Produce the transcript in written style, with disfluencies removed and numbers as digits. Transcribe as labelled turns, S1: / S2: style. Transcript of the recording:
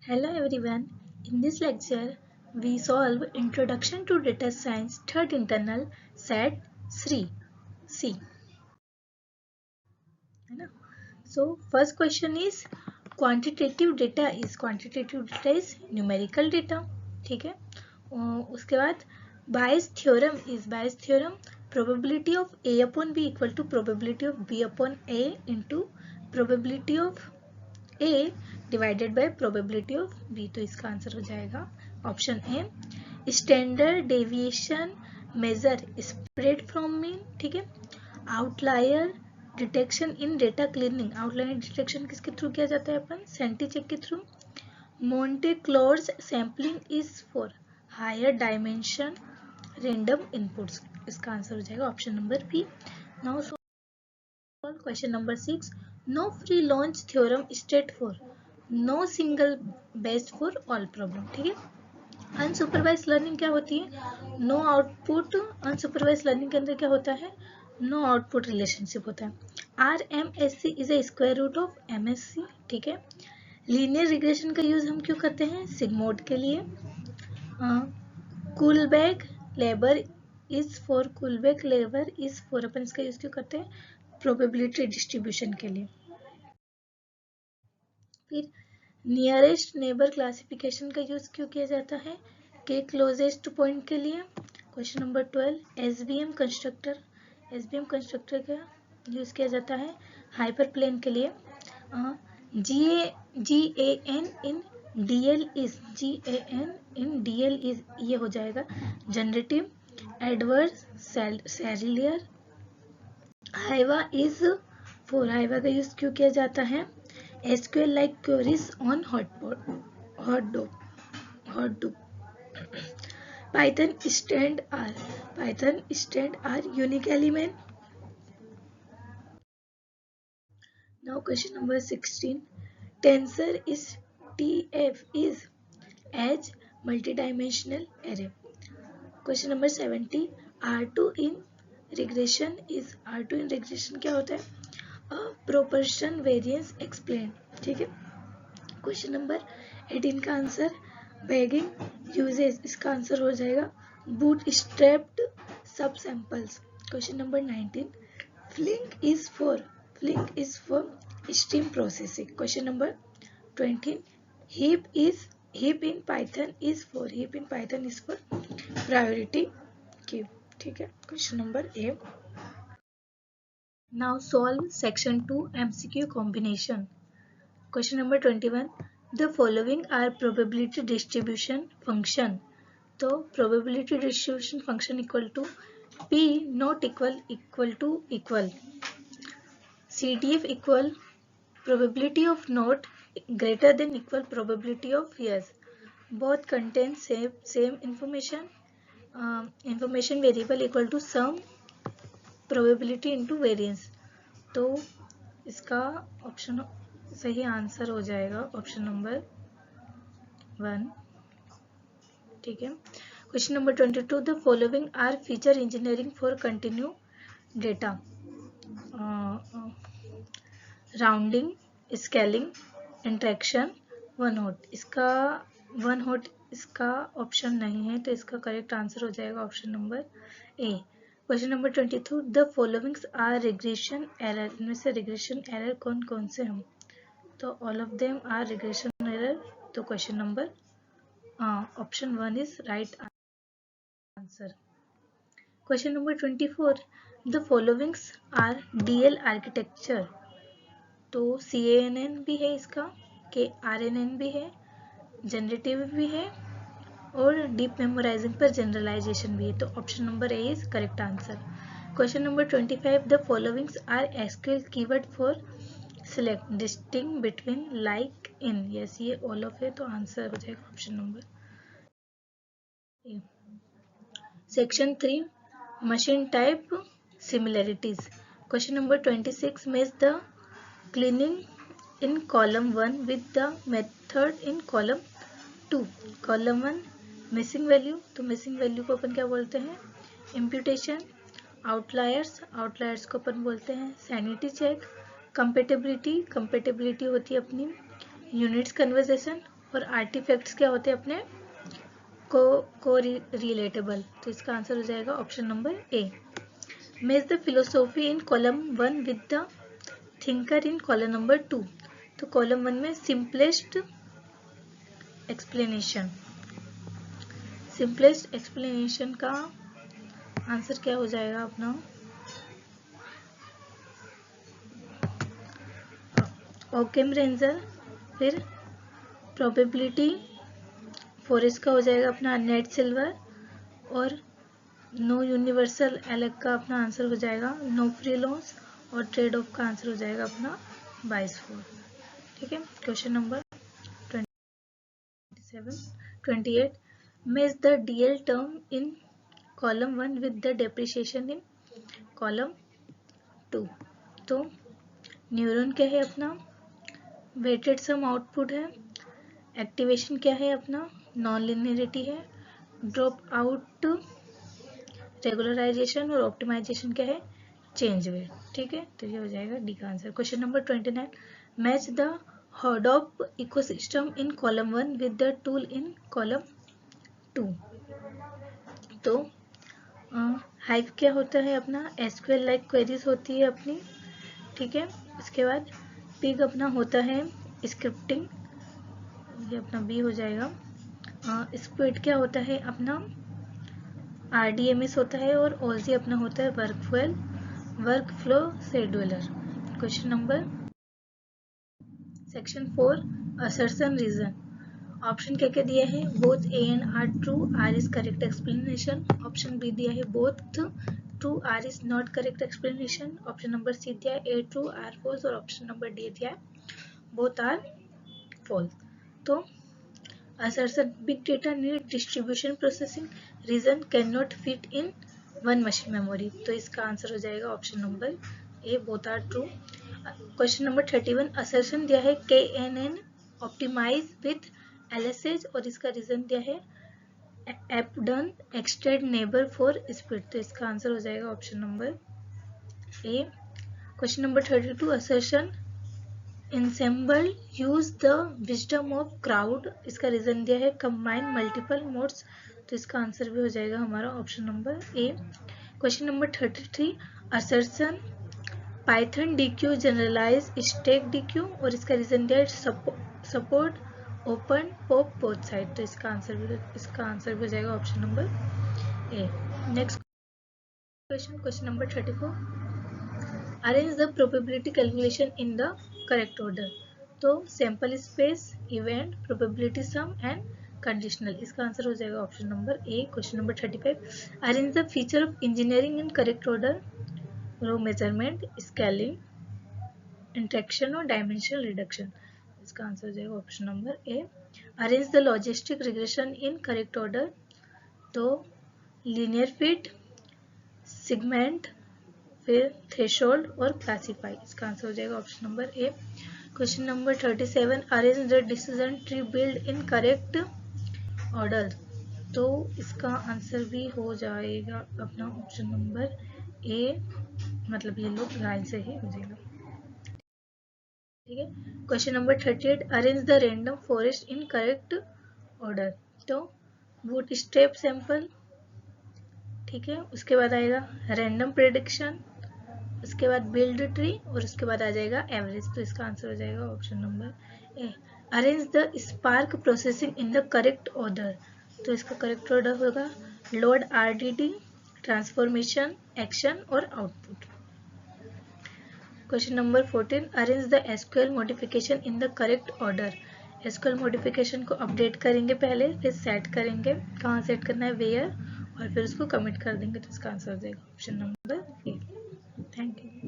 S1: Hello everyone. In this lecture, we solve Introduction to Data Science Third Internal Set 3 C. So first question is quantitative data is numerical data. ठीक है. उसके बाद Bayes theorem probability of A upon B equal to probability of B upon A into probability of A divided by probability of B. तो इसका answer हो जाएगा option A standard deviation measure spread from mean. ठीक है. Outlier detection in data cleaning. Outlier detection किसके through किया जाता है अपन सेंटी चेक के through. Monte Carlo sampling is for higher dimension random inputs. इसका आंसर हो जाएगा option number B. Now question number 6 no free lunch theorem state for no single best for all problem. ठीक है. Unsupervised learning क्या होती है no output. Unsupervised learning के अंदर क्या होता है नो आउटपुट रिलेशनशिप होता है. RMSC is a square root of MSC. ठीक है. लीनियर रिग्रेशन का यूज हम क्यों करते हैं सिग्मोड के लिए. कुलबैक लेबर इज फॉर अपन इसका यूज क्यों करते हैं प्रोबेबिलिटी डिस्ट्रीब्यूशन के लिए. फिर नियरेस्ट नेबर क्लासिफिकेशन का यूज क्यों किया जाता है के क्लोजेस्ट पॉइंट के लिए. क्वेश्चन नंबर 12 SVM कंस्ट्रक्टर का यूज किया जाता है हाइपर प्लेन के लिए. GAN इन DL इज ये हो जाएगा जनरेटिव एडवर्स सेल्युलर. हाइवा का यूज क्यों किया जाता है SQL like queries on Hadoop. Python stand are unique element. Now question number 16. Tensor is TF is as multidimensional array. Question number 70. R2 in regression क्या होता है प्रोपोर्शन वेरिएंस एक्सप्लेन. ठीक है. क्वेश्चन नंबर 18 का आंसर बैगिंग यूजेस. इसका answer हो जाएगा bootstrapped sub samples. Question number 19 Flink is for stream processing. Question number 20 heap in Python is for priority queue. ठीक है. Question number 8. Now solve section 2 MCQ combination. Question number 21. The following are probability distribution function. तो probability distribution function equal to P not equal to equal. CDF equal probability of not greater than equal probability of yes. Both contain same information. Information variable equal to sum probability into variance. तो इसका option सही answer हो जाएगा option number 1. ठीक है. Question number 22. The following are feature engineering for continue data. Rounding scaling interaction one hot. इसका ऑप्शन नहीं है तो इसका करेक्ट आंसर हो जाएगा option number A. Question number 22. The followings are regression error. इनमें से रिग्रेशन एरर कौन कौन से हैं तो all of them are regression error. तो question number option 1 is right answer. Question number 24. The followings are DL architecture. तो CANN भी है इसका RNN भी है जनरेटिव भी है और डीप मेमोराइजिंग पर जनरलाइजेशन भी है. तो option number A is correct answer. Question number 25. The followings are SQL keyword for select distinct between like in. Yes ये ऑल ऑफ है तो आंसर हो जाएगा option number A. Section 3 machine type similarities. Question number 26. Match the cleaning in column 1 with the method in column 2. Column 1 missing value. तो missing value को अपन क्या बोलते हैं इम्प्यूटेशन. आउटलायर्स को अपन बोलते हैं सैनिटी चेक. कंपेटेबिलिटी होती है अपनी यूनिट्स कन्वर्जेशन और आर्टिफैक्ट्स क्या होते हैं अपने को रिलेटेबल। तो इसका आंसर हो जाएगा option number A. Match the philosophy in column 1 with the thinker in column number 2। तो कॉलम 1 में सिंपलेस्ट एक्सप्लेनेशन, सिंपलेस्ट एक्सप्लेनेशन का आंसर क्या हो जाएगा अपना ओकेम रेंजर। फिर प्रोबेबिलिटी फॉरेस्ट का हो जाएगा अपना नेट सिल्वर। और नो यूनिवर्सल अलग का अपना आंसर हो जाएगा नो फ्री लॉस। और ट्रेड ऑफ का आंसर हो जाएगा अपना 22/4। ठीक है। Question number 28 match the DL term in column 1 with the depreciation in column 2। तो न्यूरॉन क्या है अपना वेटेड सम आउटपुट है। एक्टिवेशन क्या है अपना नॉन लिनियरिटी है। ड्रॉप आउट रेगुलराइजेशन और ऑप्टिमाइजेशन क्या है चेंज वेट। ठीक है। तो ये हो जाएगा डी का answer. Question number 29 match the Hadoop ecosystem in column 1 with the tool in column 2। तो हाइव क्या होता है अपना एसक्यूएल लाइक क्वेरीज होती है अपनी। ठीक है। इसके बाद पिग अपना होता है स्क्रिप्टिंग, ये अपना बी हो जाएगा। स्क्विड क्या होता है अपना आरडीएमएस होता है। और ओजी अपना होता है workflow scheduler. Question number section 4 assertion reason. Option क्या क्या दिया है both A and R true R is correct explanation. Option B दिया है both true R is not correct explanation. Option number C दिया है ए ट्रू आर फॉल्स। और option number D दिया है बोथ आर फॉल्स। तो assertion big data need distribution processing reason cannot fit in one machine memory। तो इसका answer हो जाएगा option number A both are true. Question number 31 assertion दिया है KNN optimize with LSH और इसका रीजन दिया है appdone extend neighbor for speed। तो इसका आंसर हो जाएगा option number A. Question number 32 assertion ensemble use the wisdom of crowd। इसका रीजन दिया है combine multiple modes। तो इसका आंसर भी हो जाएगा हमारा option number A. Question number 33 assertion python dq generalize stack dq और इसका रीजन दिया है support open pop both side। तो इसका आंसर भी हो जाएगा option number A. Next question number 34 arrange the probability calculation in the correct order। तो sample space event probability sum and conditional. इसका आंसर हो जाएगा option number A. Question number 35 arrange the feature of engineering in correct order row measurement scaling interaction और dimensional reduction. इसका answer हो जाएगा option number A. Arrange the logistic regression in correct order. तो linear fit segment फिर threshold और classify. इसका answer हो जाएगा option number A. Question number 37 arrange the decision tree build in correct order. तो इसका आंसर भी हो जाएगा अपना ऑप्शन नंबर ए, मतलब ये लोग लाइन से ही हो जाएगा। ठीक है। Question number 38 arrange the random forest in correct order. तो बूट स्ट्रैप सैंपल। ठीक है। उसके बाद आएगा रैंडम प्रेडिक्शन, उसके बाद बिल्ड ट्री और उसके बाद आ जाएगा एवरेज। तो इसका आंसर हो जाएगा option number A. Arrange the spark processing in the correct order. तो इसका करेक्ट ऑर्डर होगा लोड आरडीडी ट्रांसफॉर्मेशन एक्शन और output. Question number 14 arrange the SQL modification in the correct order. SQL modification को update करेंगे पहले, फिर set करेंगे, कहाँ सेट करना है वेयर, और फिर उसको कमिट कर देंगे। तो इसका आंसर हो जाएगा option number A. Thank you.